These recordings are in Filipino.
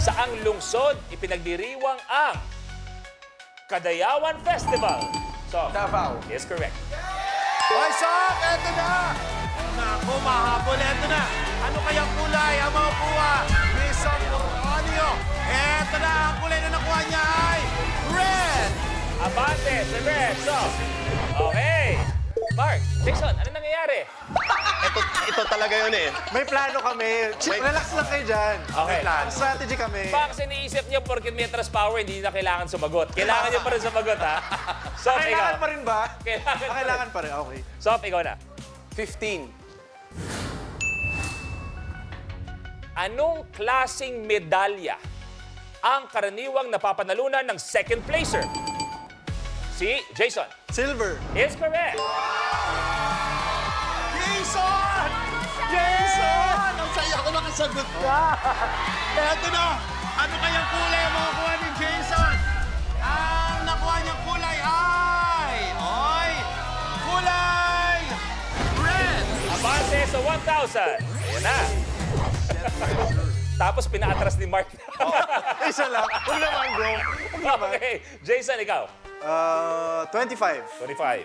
Saang lungsod ipinagdiriwang ang Kadayawan Festival? So, Davao. is correct. Hoy, Sok! Eto na! Naku, mahabol. Eto na. Ano kayang kulay ang makukuha ni Sok Antonio? Eto na, ang kulay na nakuha niya ay red! Abante, si Red. So, okay. Mark, Jason, ano nangyayari? Ito talaga yun eh. May plano kami. Relax lang kayo dyan. Okay. May plano. Strategy kami. Baka kasi niisip niyo porket may trust power, hindi na kailangan sumagot. Kailangan niyo pa rin sumagot, ha? So, ikaw. Kailangan pa rin ba? Kailangan pa rin. Okay. So, ikaw na. 15. Anong klasing medalya ang karaniwang napapanalunan ng second placer? Si Jason. Silver. Is correct. Jason! Jason! Ang saya ko nakasagot ka. Eto na. Ano kayang kulay ang makukuha ni Jason? Ang nakuha niyang kulay ay... Oy! Kulay! Red! Abante sa 1,000. Ayan na. Tapos pinaatras ni Mark. Isa lang. Huwag naman, bro. Huwag naman. Okay. Jason, ikaw. 25. 25.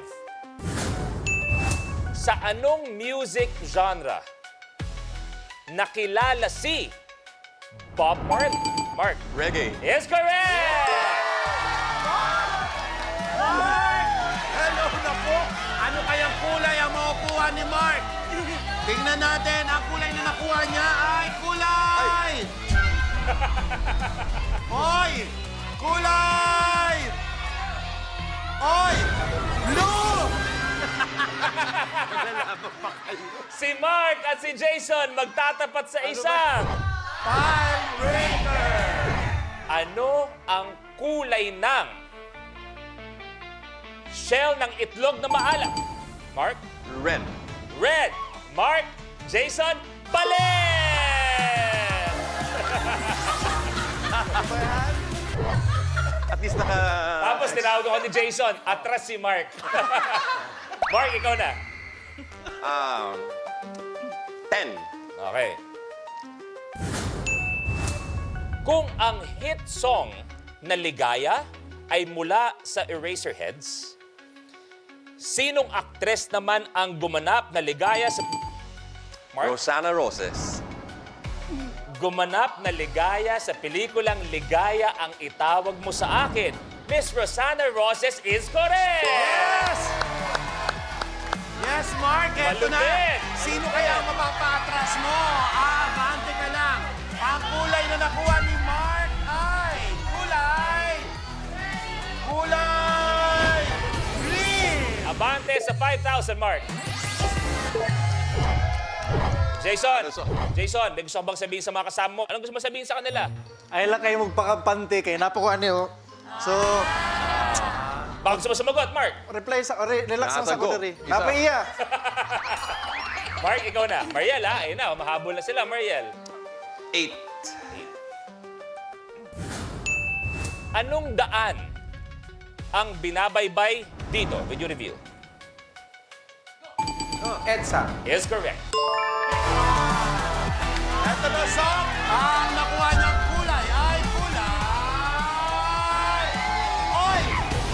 Sa anong music genre nakilala si Bob Marley? Mark. Reggae. Is correct! Hello na po! Ano kayang kulay ang makukuha ni Mark? Tingnan natin, ang kulay na nakuha niya ay kulay! Oy! Kulay! Oy! Blue! Si Mark at si Jason magtatapat sa isang. Time Breaker! Ano ang kulay ng shell ng itlog na maalat? Mark? Red. Red. Mark, Jason, balik! At least naka... Tapos tinawag ako ni Jason, atras si Mark. Mark, ikaw na. 10. Okay. Kung ang hit song na Ligaya ay mula sa Eraserheads, sinong aktres naman ang gumanap na Ligaya sa... Mark? Rosana Roses. Gumanap na Ligaya sa pelikulang Ligaya ang itawag mo sa akin. Miss Rosana Roses is correct! Yes! Yes, Mark, eto na. Malupit! Sino kaya ang mapapatras mo? Bante ka lang. Ang kulay na nakuha ni Mark ay kulay! Kulay! Green! Abante sa 5,000, Mark. Jason, may gusto ka bang sabihin sa mga kasama mo? Anong gusto mo sabihin sa kanila? Ay lang kayo magpakapante kay napakuha niyo. So, Baka gusto mo sumagot, Mark. reply sa... Relax lang sa Nakasagot. kulari. Isa. Napaiya. Mark, ikaw na. Mariel, ha? Ayun na, mahabol na sila, Mariel. 8. Anong daan ang binabaybay dito? Video review. EDSA. Is correct. Eto na, Sok. Ang nakuha niyang kulay ay kulay! Oy!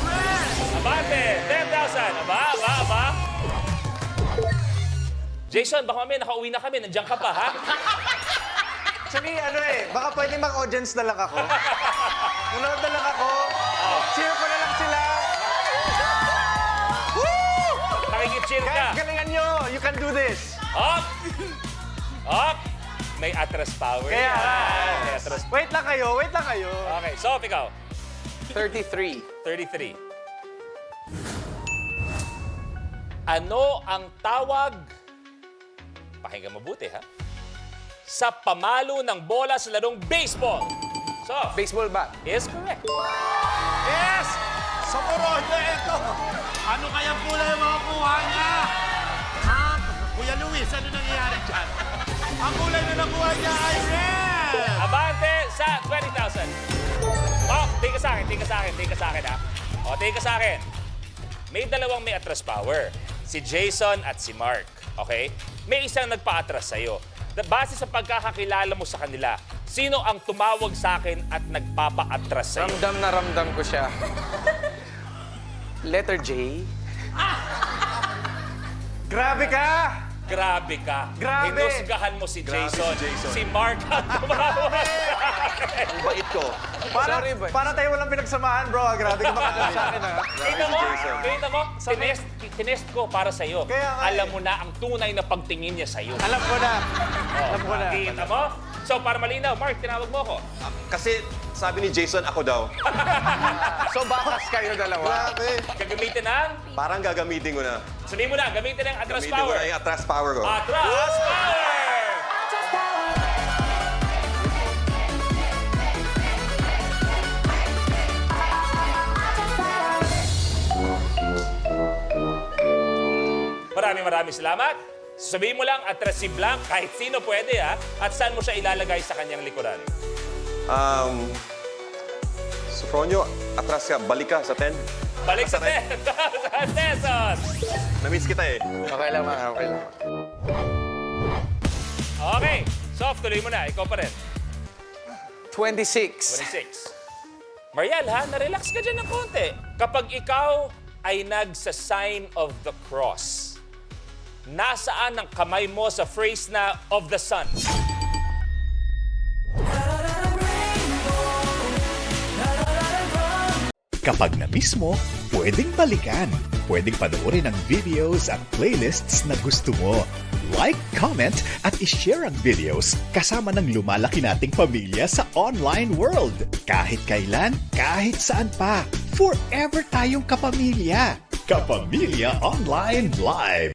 Red! Abante, 10,000. Aba. Jason, baka mamaya nakauwi na kami. Nandiyan ka pa, ha? Actually, baka pwede mag-audience na lang ako. Nanood na lang ako. Cheer ko na lang sila. Woo! Nakikip-chill ka. Guys, galingan nyo. You can do this. Up! Up! May atras power. Kaya, yan. May atras. wait lang kayo. Okay, so ikaw. 33. 33. Ano ang tawag? Pakinggan mabuti, ha? Sa pamalo ng bola sa larong baseball. So, Baseball bat. is correct. Yes! Sa Corolla, ito. Ano kayang kulay ang makukuha niya? Kuya Luis, ano nangyayari dyan? Ang kulay na nakuha niya ay red! Abante sa 20,000. Oh, tingin sa akin, ha? O, tingin ka sa akin. May dalawang may atras power. Si Jason at si Mark. Okay? May isang nagpa-atras sa'yo. Base sa pagkakakilala mo sa kanila, Sino ang tumawag sa akin at nagpapa-atras sa'yo? Ramdam na ramdam ko siya. Letter J. Grabe ka! Grabe ka. Grabe. Hinusgahan mo si Grabe Jason. si Jason. Si Mark ang tumawag. Ang bait ko. Sorry, boy. Para tayo walang pinagsamahan, bro. Grabe ka makatap sa akin, ha? Kita mo? Tinest ko para sa'yo. Kaya nga Alam mo na ang tunay na pagtingin niya sa'yo. Alam ko na. Alam ko na. Kita mo? So, para malinaw, Mark, tinawag mo ako. Kasi sabi ni Jason, ako daw. So, bakas kayo dalawa. Grabe. Gagamitin ng... Parang gagamitin ko na. Sabihin mo na, gamitin ng atras Gamitin ko power. na yung atras power ko. Atras power! Maraming salamat. Sabihin mo lang, atras si Blanc, kahit sino pwede ha, at saan mo siya ilalagay sa kanyang likuran. Sofronio, atras ka. Balik ka sa 10. Balik sa 10,000 pesos! Namiss kita eh. Okay lang, man. Okay lang. Okay, Sof, tuloy mo na. Ikaw pa rin. 26. 26. Mariel, ha? Na-relax ka dyan ng konti. Kapag ikaw ay nagsa-sign of the cross, nasaan ang kamay mo sa phrase na of the sun? Kapag na-miss mo, pwedeng balikan. Pwedeng panoorin ang videos at playlists na gusto mo. Like, comment, at ishare ang videos kasama ng lumalaki nating pamilya sa online world. Kahit kailan, kahit saan pa. Forever tayong kapamilya. Kapamilya Online Live.